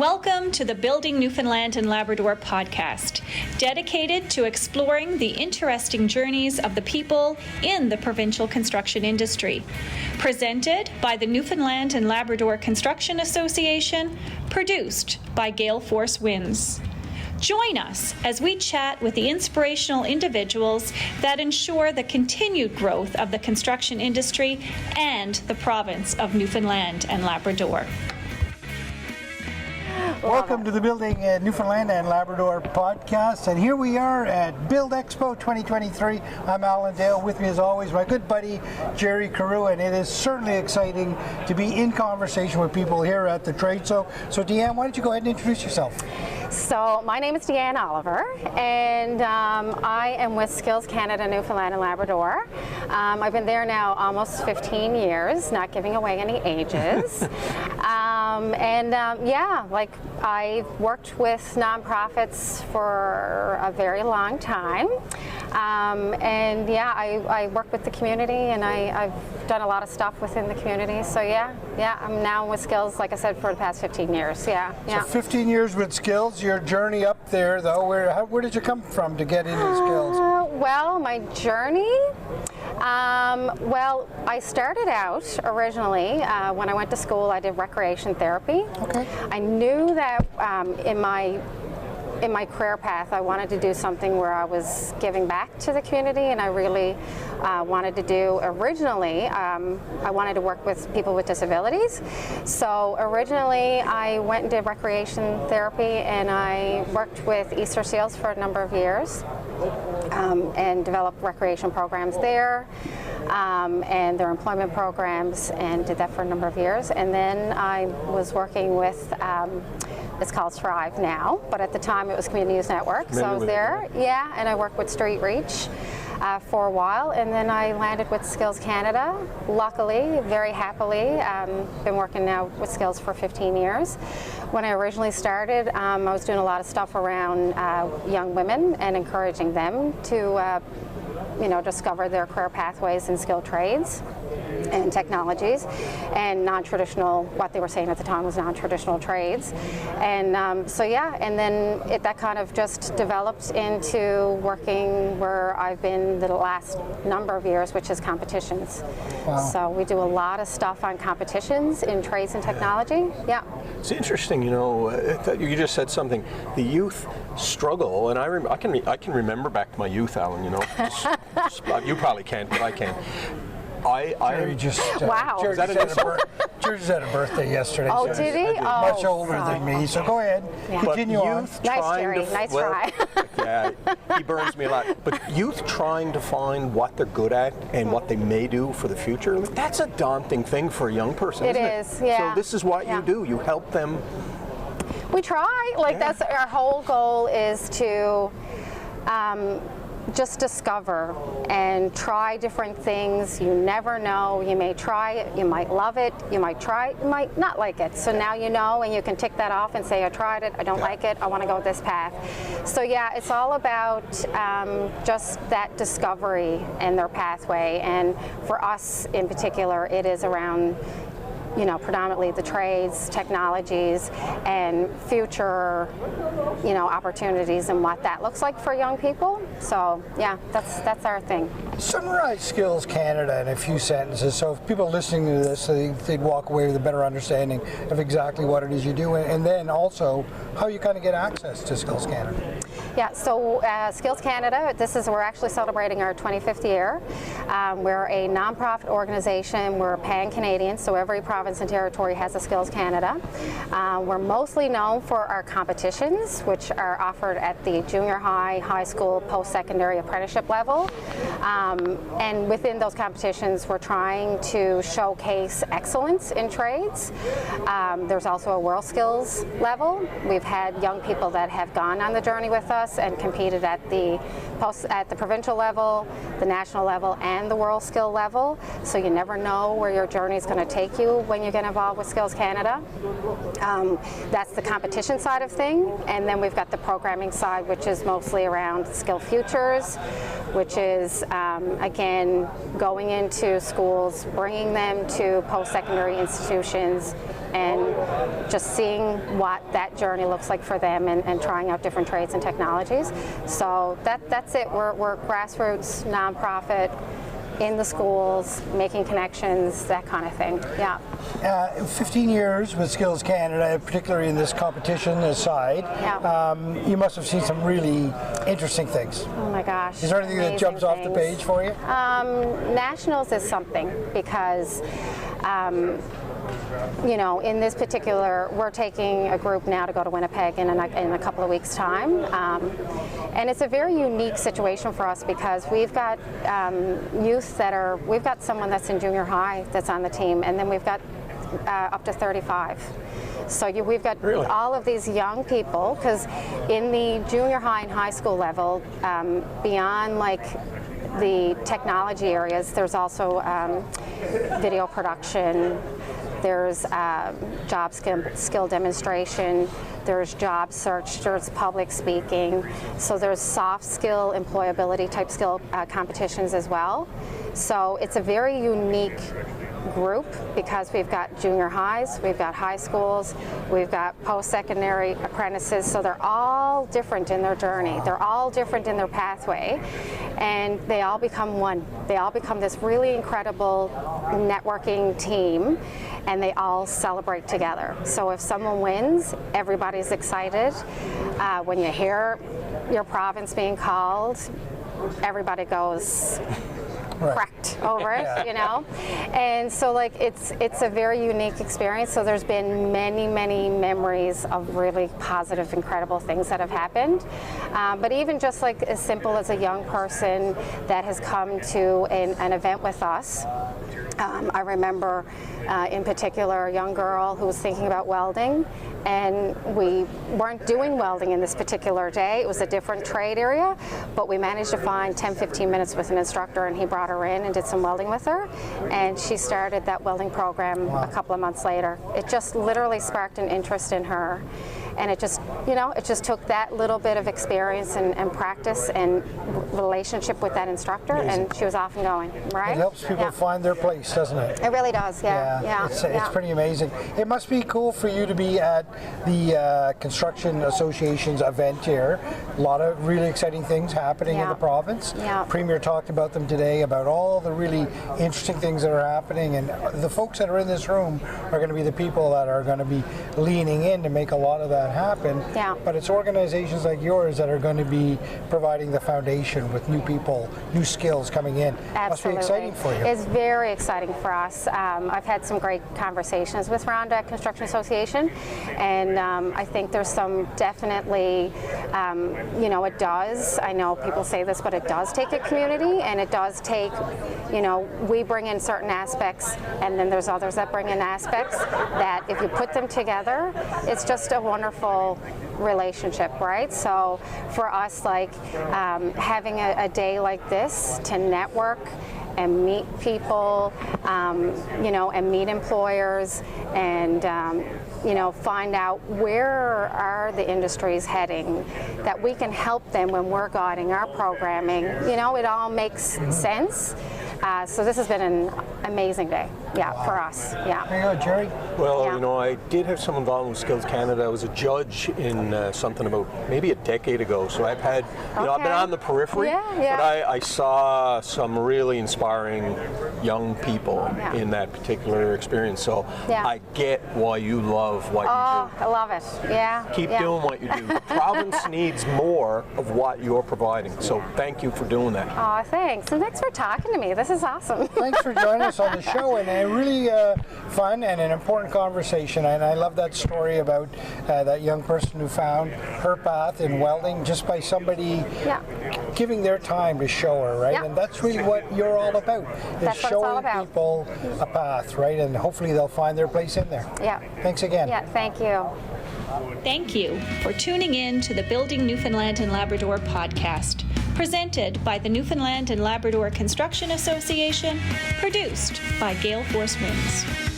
Welcome to the Building Newfoundland and Labrador podcast, dedicated to exploring the interesting journeys of the people in the provincial construction industry. Presented by the Newfoundland and Labrador Construction Association, produced by Gale Force Winds. Join us as we chat with the inspirational individuals that ensure the continued growth of the construction industry and the province of Newfoundland and Labrador. Welcome to the Building Newfoundland and Labrador podcast, and here we are at Build Expo 2023. I'm Alan Dale. With me as always my good buddy Jerry Carew, and it is certainly exciting to be in conversation with people here at the trade show. So Deanne, why don't you go ahead and introduce yourself? So my name is Deanne Oliver, and I am with Skills Canada, Newfoundland and Labrador. I've been there now almost 15 years, not giving away any ages. I've worked with nonprofits for a very long time. I work with the community, and I've done a lot of stuff within the community. So I'm now with Skills, like I said, for the past 15 years. So 15 years with Skills. Your journey up there, though, where did you come from to get into Skills? Well, my journey. I started out originally when I went to school. I did recreation therapy. Okay. I knew that in my career path, I wanted to do something where I was giving back to the community, and I really wanted to do, originally, I wanted to work with people with disabilities. So originally, I went and did recreation therapy, and I worked with Easter Seals for a number of years, and developed recreation programs there, and their employment programs, and did that for a number of years. And then I was working with it's called Thrive now, but at the time it was Community Use Network. So I was there, and I worked with Street Reach for a while, and then I landed with Skills Canada, luckily, very happily. Been working now with Skills for 15 years. When I originally started, I was doing a lot of stuff around young women and encouraging them to discover their career pathways in skilled trades and technologies, and non-traditional, what they were saying at the time was non-traditional trades. And and then that kind of just developed into working where I've been the last number of years, which is competitions. Wow. So we do a lot of stuff on competitions in trades and technology. Yeah. It's interesting, you just said something. The youth struggle, and I can remember back to my youth, Alan. You probably can't, but I can. Jerry just wow. Jerry just had a birthday yesterday. Oh, so did he? Much older than me. So go ahead, continue on. Nice, Jerry. Nice try. Yeah, he burns me a lot. But youth trying to find what they're good at and what they may do for the future, that's a daunting thing for a young person, isn't it? It is, yeah. So this is what you do. You help them. We try. That's our whole goal, is to just discover and try different things. You never know. You may try it, you might love it, you might try it, you might not like it. So now you know, and you can tick that off and say, I tried it, I don't like it, I want to go this path. So it's all about just that discovery and their pathway. And for us in particular, it is around predominantly the trades, technologies, and future, opportunities and what that looks like for young people. So that's our thing. Summarize Skills Canada in a few sentences, so if people listening to this, they'd walk away with a better understanding of exactly what it is you do, and then also how you kind of get access to Skills Canada. Yeah, so Skills Canada, we're actually celebrating our 25th year. We're a nonprofit organization. We're pan-Canadian, so every province and territory has a Skills Canada. We're mostly known for our competitions, which are offered at the junior high, high school, post-secondary apprenticeship level. And within those competitions, we're trying to showcase excellence in trades. There's also a World Skills level. We've had young people that have gone on the journey with us and competed at the provincial level, the national level, and the World Skill level. So you never know where your journey is going to take you when you get involved with Skills Canada. That's the competition side of thing. And then we've got the programming side, which is mostly around Skill Futures, which is, again, going into schools, bringing them to post-secondary institutions, and just seeing what that journey looks like for them, and trying out different trades and technologies. So that's it. We're grassroots, nonprofit, in the schools, making connections, that kind of thing. Yeah. 15 years with Skills Canada, particularly in this competition side. Yeah. You must have seen some really interesting things. Oh my gosh. Is there anything that jumps off the page for you? Nationals is something because, you know, in this particular, we're taking a group now to go to Winnipeg in a couple of weeks' time. And it's a very unique situation for us because we've got youth we've got someone that's in junior high that's on the team, and then we've got up to 35. So we've got Really? all of these young people, because in the junior high and high school level, beyond like the technology areas, there's also video production, there's job skill demonstration, there's job search, there's public speaking, so there's soft skill, employability type skill competitions as well. So it's a very unique group because we've got junior highs, we've got high schools, we've got post-secondary apprentices, so they're all different in their journey, they're all different in their pathway, and they all become one. They all become this really incredible networking team, and they all celebrate together. So if someone wins, everybody's excited. When you hear your province being called, everybody goes cracked over it, you know? And so like it's a very unique experience. So there's been many, many memories of really positive, incredible things that have happened. But even just like as simple as a young person that has come to an event with us. I remember in particular a young girl who was thinking about welding, and we weren't doing welding in this particular day. It was a different trade area, but we managed to find 10-15 minutes with an instructor, and he brought her in and did some welding with her, and she started that welding program a couple of months later. It just literally sparked an interest in her. And it just, you know, it just took that little bit of experience and practice and relationship with that instructor, and she was off and going, right? It helps people find their place, doesn't it? It really does, yeah. It's pretty amazing. It must be cool for you to be at the Construction Association's event here. A lot of really exciting things happening in the province. Yeah. Premier talked about them today, about all the really interesting things that are happening, and the folks that are in this room are going to be the people that are going to be leaning in to make a lot of that happen. Yeah. But it's organizations like yours that are going to be providing the foundation with new people, new skills coming in. Absolutely. Must be exciting for you. It's very exciting for us. I've had some great conversations with Rhonda Construction Association, and I think there's some definitely, you know, it does, I know people say this, but it does take a community, and it does take, you know, we bring in certain aspects, and then there's others that bring in aspects that if you put them together, it's just a wonderful relationship, right? So for us, like having a day like this to network and meet people, you know, and meet employers, and you know, find out where are the industries heading, that we can help them when we're guiding our programming. You know, it all makes sense. So this has been an amazing day, for us, There you go, Jerry. Well, you know, I did have some involvement with Skills Canada. I was a judge in something about maybe a decade ago. So I've had, you know, I've been on the periphery, but I saw some really inspiring young people in that particular experience. So I get why you love what you do. I love it, Keep doing what you do. The province needs more of what you're providing. So thank you for doing that. Oh, thanks. And thanks for talking to me. This is awesome. Thanks for joining us on the show, and a really fun and an important conversation. And I love that story about that young person who found her path in welding just by somebody giving their time to show her, right? And that's really what you're all about, is showing people a path, right? And hopefully they'll find their place in there. Thanks again. Thank you. Thank you for tuning in to the Building Newfoundland and Labrador podcast, presented by the Newfoundland and Labrador Construction Association, produced by Gale Force Winds.